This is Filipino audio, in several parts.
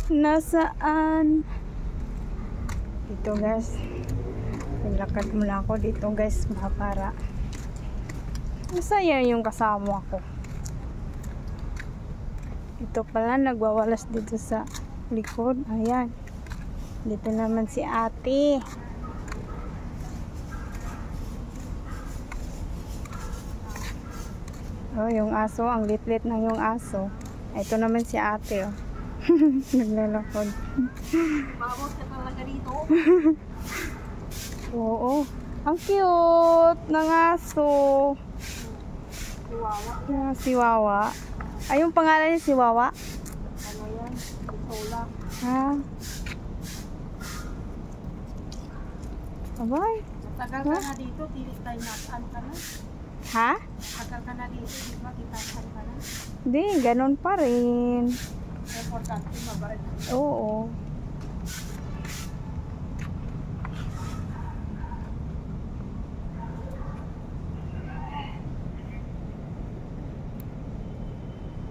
Nasaan? Dito guys. Naglakad muna ako dito guys. Para masaya yung kasama ko. Ito pala nagwawalas dito sa likod. Ayan. Dito naman si ate. Oh, yung aso, ang lit-lit na yung aso. Ito naman si ate, oh. Naglalakad. Bawat ka talaga dito. Oo. Ang cute ng aso. Chihuahua. Yeah, si Wawa. Ay, yung pangalan niya si Wawa? Ano yan? Isola. Ha? Abay. Tagal ka na dito, tilit tayo nasaan ka na. Ha? Tagal ka na dito, di ba kitasaan ka na? Hindi, ganun pa rin. Importante mabait. Oo.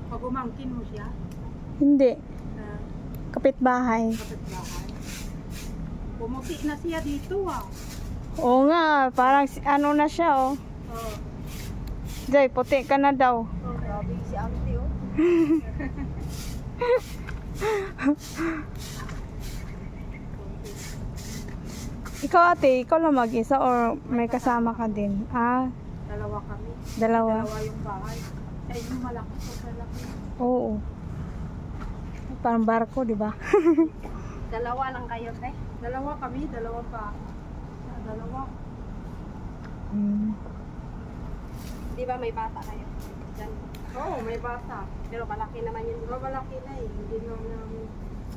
Pag umangkin mo siya, Hindi. na Kapitbahay. kapitbahay. Pumuti na siya dito ah. Oo nga, parang ano na siya, oh. Oh. Jay, puti ka na daw. Grabe si auntie oh. Ikaw ate, ikaw lang mag-isa or may kasama ka din? Ah, Dalawa kami. dalawa. Dalawa yung bahay. Sa inyo malaki to malaki. Oo. Parang barko, di ba? Dalawa lang kayo, te? Dalawa kami, dalawa pa. Dalawa. Di ba may bata kayo? Diyan. Oo, may bata. Pero malaki naman yun. Di ba malaki na eh. Hindi naman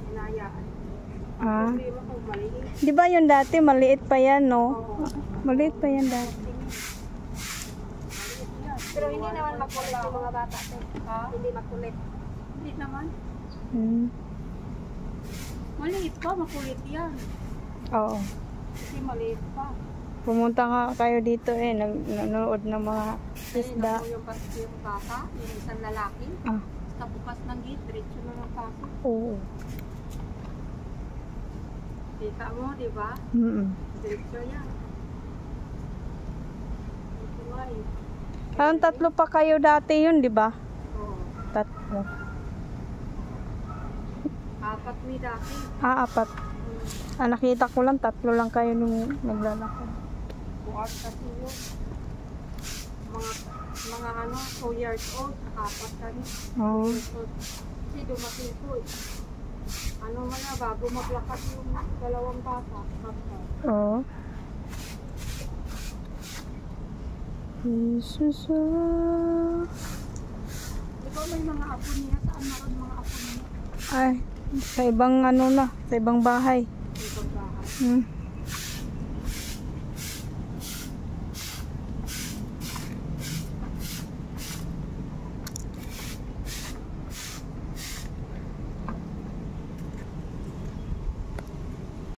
hinayaan. Ah. Problema kung maliit. Di ba yung dati maliit pa yan, no? Oo. Maliit pa yan dati. Pero hindi naman makulit yung mga bata, te. Ha? Hindi makulit. Hindi naman. Maliit pa, makulit yan. Oo. Kasi maliit pa. Pumunta nga kayo dito nanonood ng mga isda. Ayun, yung bata, yung isang lalaki. Ah. Sa bukas ng gate, diretso na ng pasok. Oo. Kita mo, di ba? Diretso yan. Ito nga eh. Parang tatlo pa kayo dati yun, di ba? Oo. Tatlo. Apat mi dati. Ah, apat. Ah, nakita ko lang, tatlo lang kayo nung naglalakad. Bukas kasi yun. Mga ano, 2 years old, apat kami. Oo. Kasi dumating ko eh. Ano man na, bago maglakad yung dalawang bata. Oo. Jesus. Di ba may mga apo niya? Saan naroon mga apo niya? Ay, sa ibang ano na, sa ibang bahay. Sa ibang bahay. Hmm.